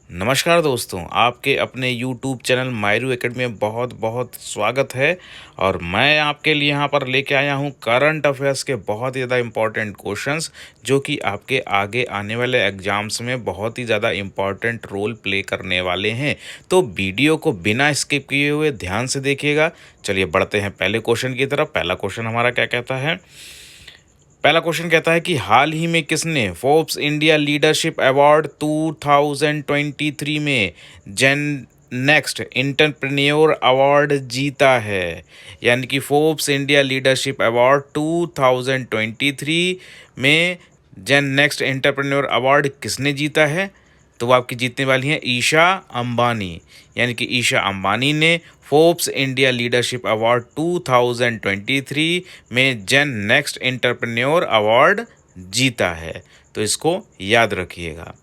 नमस्कार दोस्तों, आपके अपने YouTube चैनल मायरू एकेडमी में बहुत बहुत स्वागत है। और मैं आपके लिए यहाँ पर लेके आया हूँ करंट अफेयर्स के बहुत ही ज़्यादा इम्पोर्टेंट क्वेश्चंस, जो कि आपके आगे आने वाले एग्जाम्स में बहुत ही ज़्यादा इम्पोर्टेंट रोल प्ले करने वाले हैं। तो वीडियो को बिना स्किप किए हुए ध्यान से देखिएगा। चलिए बढ़ते हैं पहले क्वेश्चन की तरफ। पहला क्वेश्चन हमारा क्या कहता है। पहला क्वेश्चन कहता है कि हाल ही में किसने फोर्ब्स इंडिया लीडरशिप अवार्ड 2023 में जेन नेक्स्ट एंटरप्रेन्योर अवार्ड जीता है। यानी कि फोर्ब्स इंडिया लीडरशिप अवार्ड 2023 में जेन नेक्स्ट एंटरप्रेन्योर अवार्ड किसने जीता है। तो वो आपकी जीतने वाली हैं ईशा अंबानी। यानी कि ईशा अंबानी ने फोर्ब्स इंडिया लीडरशिप अवार्ड 2023 में जेन नेक्स्ट एंटरप्रेन्योर अवार्ड जीता है। तो इसको याद रखिएगा।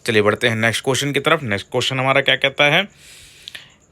चलिए बढ़ते हैं नेक्स्ट क्वेश्चन की तरफ। नेक्स्ट क्वेश्चन हमारा क्या कहता है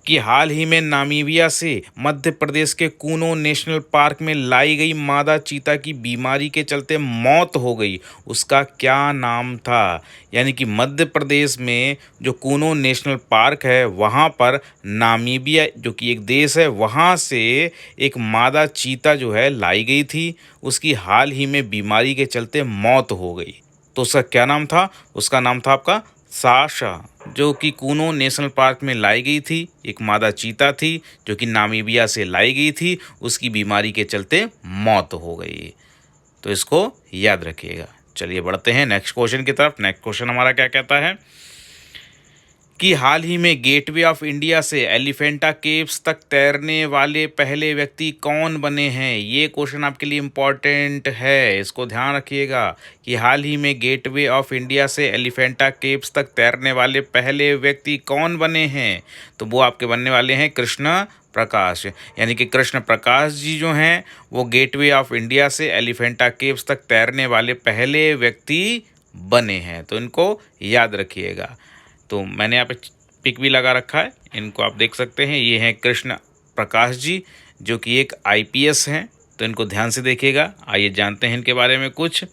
कि हाल ही में नामीबिया से मध्य प्रदेश के कूनो नेशनल पार्क में लाई गई मादा चीता की बीमारी के चलते मौत हो गई, उसका क्या नाम था। यानी कि मध्य प्रदेश में जो कूनो नेशनल पार्क है वहाँ पर नामीबिया जो कि एक देश है, वहाँ से एक मादा चीता जो है लाई गई थी, उसकी हाल ही में बीमारी के चलते मौत हो गई। तो उसका क्या नाम था। उसका नाम था आपका साशा, जो कि कूनो नेशनल पार्क में लाई गई थी। एक मादा चीता थी जो कि नामीबिया से लाई गई थी, उसकी बीमारी के चलते मौत हो गई। तो इसको याद रखिएगा। चलिए बढ़ते हैं नेक्स्ट क्वेश्चन की तरफ। नेक्स्ट क्वेश्चन हमारा क्या कहता है कि हाल ही में गेटवे ऑफ इंडिया से एलिफेंटा केव्स तक तैरने वाले पहले व्यक्ति कौन बने हैं। ये क्वेश्चन आपके लिए इम्पॉर्टेंट है, इसको ध्यान रखिएगा कि हाल ही में गेटवे ऑफ इंडिया से एलिफेंटा केव्स तक तैरने वाले पहले व्यक्ति कौन बने हैं। तो वो आपके बनने वाले हैं कृष्ण प्रकाश। यानी कि कृष्ण प्रकाश जी जो हैं वो गेटवे ऑफ इंडिया से एलिफेंटा केव्स तक तैरने वाले पहले व्यक्ति बने हैं। तो इनको याद रखिएगा। तो मैंने यहाँ पे पिक भी लगा रखा है, इनको आप देख सकते हैं। ये हैं कृष्ण प्रकाश जी जो कि एक आईपीएस हैं। तो इनको ध्यान से देखिएगा। आइए जानते हैं इनके बारे में कुछ।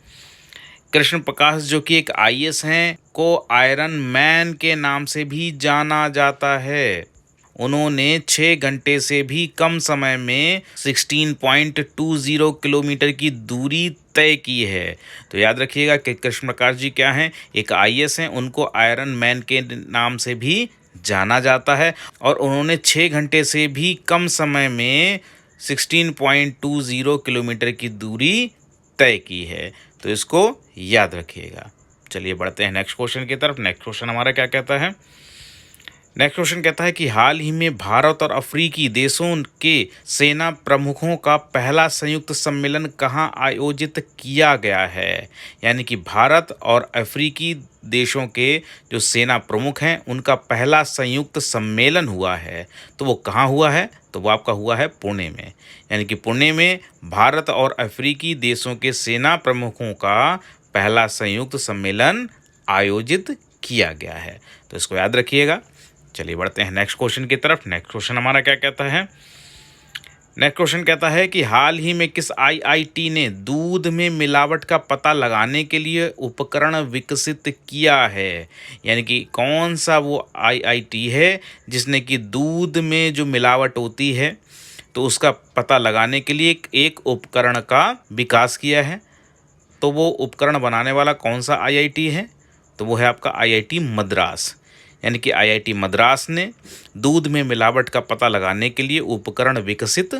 कृष्ण प्रकाश जो कि एक आईएएस हैं, को आयरन मैन के नाम से भी जाना जाता है। उन्होंने 6 घंटे से भी कम समय में 16.20 किलोमीटर की दूरी तय की है। तो याद रखिएगा कि कृष्ण प्रकाश जी क्या हैं, एक आईएएस हैं, उनको आयरन मैन के नाम से भी जाना जाता है। और उन्होंने 6 घंटे से भी कम समय में 16.20 किलोमीटर की दूरी तय की है। तो इसको याद रखिएगा। चलिए बढ़ते हैं नेक्स्ट क्वेश्चन की तरफ। नेक्स्ट क्वेश्चन हमारा क्या कहता है। नेक्स्ट क्वेश्चन कहता है कि हाल ही में भारत और अफ्रीकी देशों के सेना प्रमुखों का पहला संयुक्त सम्मेलन कहाँ आयोजित किया गया है। यानी कि भारत और अफ्रीकी देशों के जो सेना प्रमुख हैं उनका पहला संयुक्त सम्मेलन हुआ है। तो वो कहाँ हुआ है। तो वो आपका हुआ है पुणे में। यानी कि पुणे में भारत और अफ्रीकी देशों के सेना प्रमुखों का पहला संयुक्त सम्मेलन आयोजित किया गया है। तो इसको याद रखिएगा। चलिए बढ़ते हैं नेक्स्ट क्वेश्चन की तरफ। नेक्स्ट क्वेश्चन हमारा क्या कहता है। नेक्स्ट क्वेश्चन कहता है कि हाल ही में किस आईआईटी ने दूध में मिलावट का पता लगाने के लिए उपकरण विकसित किया है। यानी कि कौन सा वो आईआईटी है जिसने कि दूध में जो मिलावट होती है तो उसका पता लगाने के लिए एक उपकरण का विकास किया है। तो वो उपकरण बनाने वाला कौन सा आईआईटी है। तो वो है आपका आईआईटी मद्रास। यानी कि आईआईटी मद्रास ने दूध में मिलावट का पता लगाने के लिए उपकरण विकसित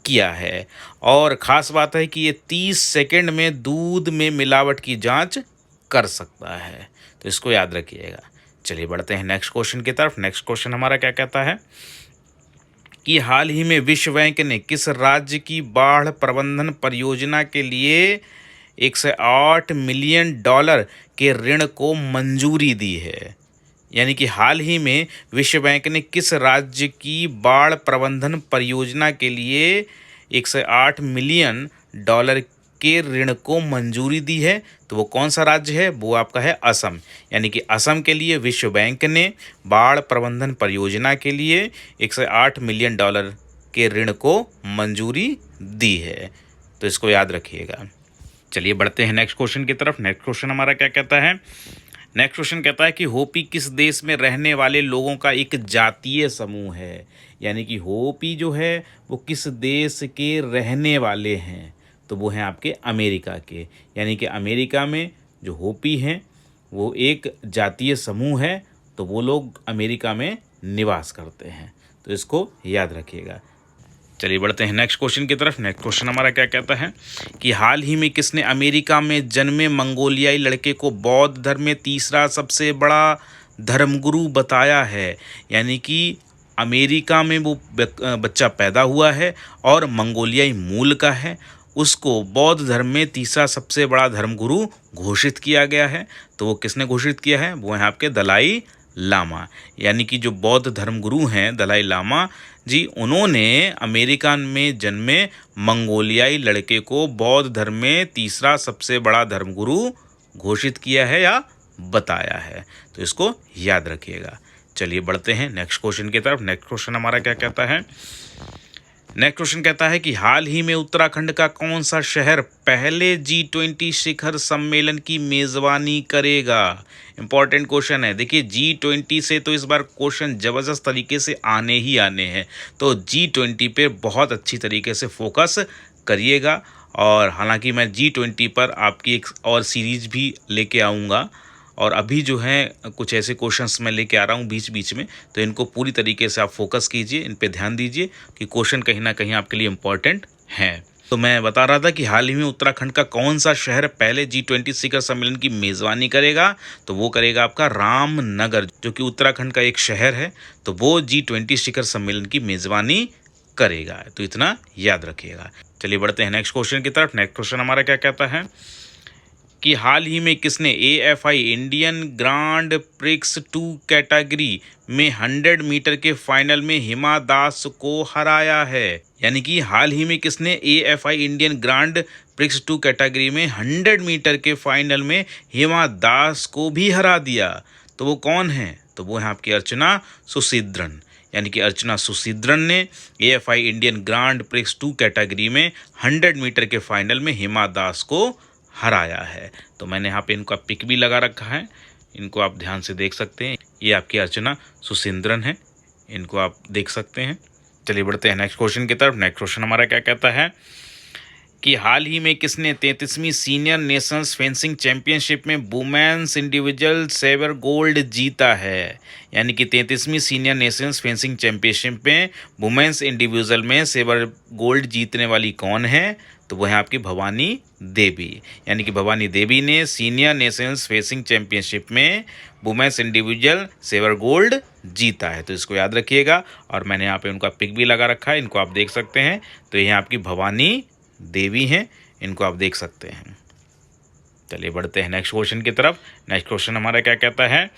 किया है। और ख़ास बात है कि ये 30 सेकंड में दूध में मिलावट की जांच कर सकता है। तो इसको याद रखिएगा। चलिए बढ़ते हैं नेक्स्ट क्वेश्चन की तरफ। नेक्स्ट क्वेश्चन हमारा क्या कहता है कि हाल ही में विश्व बैंक ने किस राज्य की बाढ़ प्रबंधन परियोजना के लिए 108 मिलियन डॉलर के ऋण को मंजूरी दी है। यानी कि हाल ही में विश्व बैंक ने किस राज्य की बाढ़ प्रबंधन परियोजना के लिए 108 मिलियन डॉलर के ऋण को मंजूरी दी है। तो वो कौन सा राज्य है। वो आपका है असम। यानी कि असम के लिए विश्व बैंक ने बाढ़ प्रबंधन परियोजना के लिए 108 मिलियन डॉलर के ऋण को मंजूरी दी है। तो इसको याद रखिएगा। चलिए बढ़ते हैं नेक्स्ट क्वेश्चन की तरफ। नेक्स्ट क्वेश्चन हमारा क्या कहता है। नेक्स्ट क्वेश्चन कहता है कि होपी किस देश में रहने वाले लोगों का एक जातीय समूह है। यानी कि होपी जो है वो किस देश के रहने वाले हैं, तो वो हैं आपके अमेरिका के। यानी कि अमेरिका में जो होपी हैं वो एक जातीय समूह है, तो वो लोग अमेरिका में निवास करते हैं, तो इसको याद रखिएगा। चलिए बढ़ते हैं नेक्स्ट क्वेश्चन की तरफ। नेक्स्ट क्वेश्चन हमारा क्या कहता है कि हाल ही में किसने अमेरिका में जन्मे मंगोलियाई लड़के को बौद्ध धर्म में तीसरा सबसे बड़ा धर्मगुरु बताया है। यानी कि अमेरिका में वो बच्चा पैदा हुआ है और मंगोलियाई मूल का है, उसको बौद्ध धर्म में तीसरा सबसे बड़ा धर्मगुरु घोषित किया गया है। तो वो किसने घोषित किया है, वो है आपके दलाई लामा। यानी कि जो बौद्ध धर्मगुरु हैं दलाई लामा जी, उन्होंने अमेरिका में जन्मे मंगोलियाई लड़के को बौद्ध धर्म में तीसरा सबसे बड़ा धर्मगुरु घोषित किया है या बताया है, तो इसको याद रखिएगा। चलिए बढ़ते हैं नेक्स्ट क्वेश्चन की तरफ। नेक्स्ट क्वेश्चन हमारा क्या कहता है, नेक्स्ट क्वेश्चन कहता है कि हाल ही में उत्तराखंड का कौन सा शहर पहले G20 शिखर सम्मेलन की मेज़बानी करेगा। इंपॉर्टेंट क्वेश्चन है। देखिए G20 से तो इस बार क्वेश्चन ज़बरदस्त तरीके से आने ही आने हैं, तो G20 पे बहुत अच्छी तरीके से फोकस करिएगा। और हालांकि मैं G20 पर आपकी एक और सीरीज भी लेके आऊँगा, और अभी जो है कुछ ऐसे क्वेश्चंस मैं लेके आ रहा हूँ बीच बीच में, तो इनको पूरी तरीके से आप फोकस कीजिए, इन पे ध्यान दीजिए कि क्वेश्चन कहीं ना कहीं आपके लिए इम्पोर्टेंट हैं। तो मैं बता रहा था कि हाल ही में उत्तराखंड का कौन सा शहर पहले G20 शिखर सम्मेलन की मेज़बानी करेगा, तो वो करेगा आपका रामनगर, जो कि उत्तराखंड का एक शहर है, तो वो G20 शिखर सम्मेलन की मेज़बानी करेगा। तो इतना याद रखिएगा। चलिए बढ़ते हैं नेक्स्ट क्वेश्चन की तरफ। नेक्स्ट क्वेश्चन हमारा क्या कहता है कि हाल ही में किसने AFI Indian grand prix 2 category में 100 मीटर के फाइनल में हिमा दास को हराया है। यानी कि हाल ही में किसने AFI Indian grand prix 2 category में 100 मीटर के फाइनल में हिमा दास को भी हरा दिया, तो वो कौन है, तो वो है आपकी अर्चना सुसीद्रन। यानी कि अर्चना सुसीद्रन ने AFI Indian grand prix 2 category में 100 मीटर के फाइनल में हिमा दास को हराया है। तो मैंने यहाँ पे इनका पिक भी लगा रखा है, इनको आप ध्यान से देख सकते हैं। ये आपकी अर्चना सुसीद्रन है, इनको आप देख सकते हैं। चलिए बढ़ते हैं नेक्स्ट क्वेश्चन की तरफ। नेक्स्ट क्वेश्चन हमारा क्या कहता है कि हाल ही में किसने 33वीं सीनियर नेशंस फेंसिंग चैंपियनशिप में वुमेन्स इंडिविजुअल सेवर गोल्ड जीता है। यानी कि 33वीं सीनियर नेशंस फेंसिंग चैंपियनशिप में वुमेन्स इंडिविजुअल में सेवर गोल्ड जीतने वाली कौन है, तो वो है आपकी भवानी देवी। यानी कि भवानी देवी ने सीनियर नेशंस फेंसिंग चैंपियनशिप में वुमेन्स इंडिविजुअल सेवर गोल्ड जीता है, तो इसको याद रखिएगा। और मैंने यहाँ पे उनका पिक भी लगा रखा है, इनको आप देख सकते हैं। तो ये आपकी भवानी देवी हैं, इनको आप देख सकते हैं। चलिए बढ़ते हैं नेक्स्ट क्वेश्चन की तरफ। नेक्स्ट क्वेश्चन हमारा क्या कहता है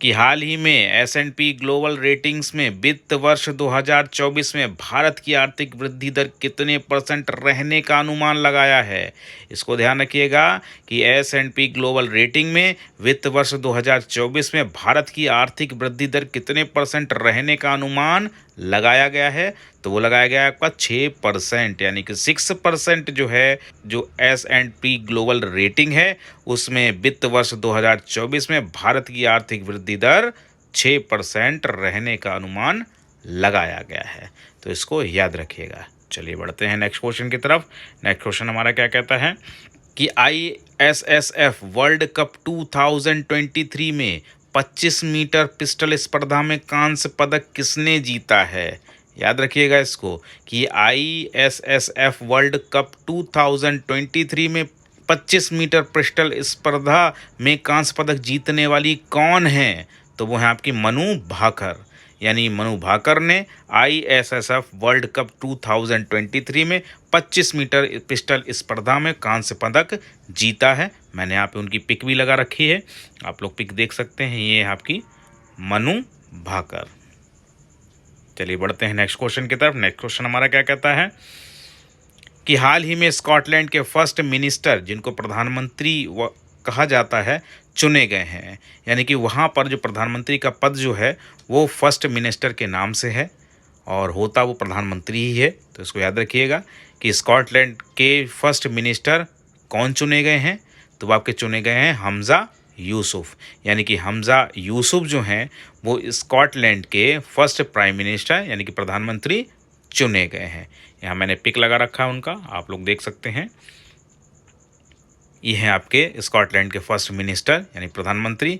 कि हाल ही में S&P ग्लोबल रेटिंग्स में वित्त वर्ष 2024 में भारत की आर्थिक वृद्धि दर कितने % रहने का अनुमान लगाया है। इसको ध्यान रखिएगा कि S&P ग्लोबल रेटिंग में वित्त वर्ष 2024 में भारत की आर्थिक वृद्धि दर कितने % रहने का अनुमान लगाया गया है, तो वो लगाया गया है आपका 6%। यानी कि 6% जो है, जो S&P ग्लोबल रेटिंग है उसमें वित्त वर्ष 2024 में भारत की आर्थिक वृद्धि दर 6% रहने का अनुमान लगाया गया है, तो इसको याद रखिएगा। चलिए बढ़ते हैं नेक्स्ट क्वेश्चन की तरफ। नेक्स्ट क्वेश्चन हमारा क्या कहता है कि ISSF वर्ल्ड कप 2023 में 25 मीटर पिस्टल स्पर्धा में कांस्य पदक किसने जीता है। याद रखिएगा इसको कि ISSF वर्ल्ड कप 2023 में 25 मीटर पिस्टल स्पर्धा में कांस्य पदक जीतने वाली कौन है, तो वो है आपकी मनु भाकर। यानी मनु भाकर ने ISSF वर्ल्ड कप 2023 में 25 मीटर पिस्टल स्पर्धा में कांस्य पदक जीता है। मैंने यहाँ पे उनकी पिक भी लगा रखी है, आप लोग पिक देख सकते हैं। ये है आपकी मनु भाकर। चलिए बढ़ते हैं नेक्स्ट क्वेश्चन की तरफ। नेक्स्ट क्वेश्चन हमारा क्या कहता है कि हाल ही में स्कॉटलैंड के फर्स्ट मिनिस्टर, जिनको प्रधानमंत्री कहा जाता है, चुने गए हैं। यानी कि वहाँ पर जो प्रधानमंत्री का पद जो है वो फर्स्ट मिनिस्टर के नाम से है और होता वो प्रधानमंत्री ही है, तो इसको याद रखिएगा कि स्कॉटलैंड के फर्स्ट मिनिस्टर कौन चुने गए हैं, तो वो आपके चुने गए हैं हमज़ा यूसुफ, यानी कि हमज़ा यूसुफ जो हैं वो स्कॉटलैंड के फर्स्ट प्राइम मिनिस्टर यानी कि प्रधानमंत्री चुने गए हैं। यहाँ मैंने पिक लगा रखा है उनका, आप लोग देख सकते हैं। ये हैं आपके स्कॉटलैंड के फर्स्ट मिनिस्टर यानी प्रधानमंत्री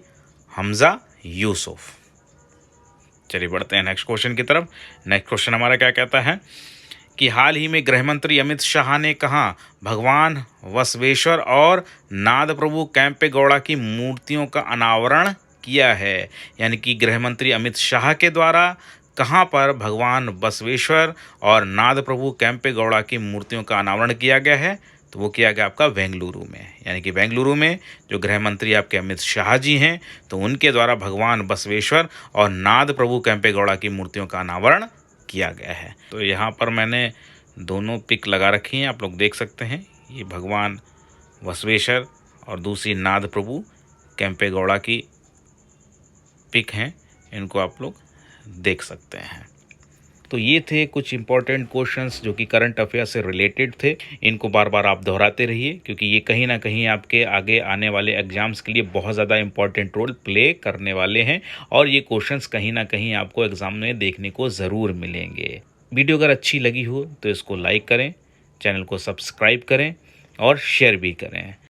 हमज़ा यूसुफ। चलिए बढ़ते हैं नेक्स्ट क्वेश्चन की तरफ। नेक्स्ट क्वेश्चन हमारा क्या कहता है कि हाल ही में गृह मंत्री अमित शाह ने कहा भगवान बसवेश्वर और नाद प्रभु कैंपेगौड़ा की मूर्तियों का अनावरण किया है। यानी कि गृह मंत्री अमित शाह के द्वारा कहाँ पर भगवान बसवेश्वर और नाद प्रभु कैंपेगौड़ा की मूर्तियों का अनावरण किया गया है, तो वो किया गया आपका बेंगलुरु में। यानी कि बेंगलुरु में जो गृह मंत्री आपके अमित शाह जी हैं, तो उनके द्वारा भगवान बसवेश्वर और नाद प्रभु कैंपेगौड़ा की मूर्तियों का अनावरण किया गया है। तो यहाँ पर मैंने दोनों पिक लगा रखी हैं, आप लोग देख सकते हैं। ये भगवान बसवेश्वर और दूसरी नाद प्रभु कैंपेगौड़ा की पिक हैं, इनको आप लोग देख सकते हैं। तो ये थे कुछ इंपॉर्टेंट क्वेश्चंस जो कि करंट अफेयर से रिलेटेड थे। इनको बार बार आप दोहराते रहिए, क्योंकि ये कहीं ना कहीं आपके आगे आने वाले एग्जाम्स के लिए बहुत ज़्यादा इंपॉर्टेंट रोल प्ले करने वाले हैं और ये क्वेश्चंस कहीं ना कहीं आपको एग्ज़ाम में देखने को ज़रूर मिलेंगे। वीडियो अगर अच्छी लगी हो तो इसको लाइक करें, चैनल को सब्सक्राइब करें और शेयर भी करें।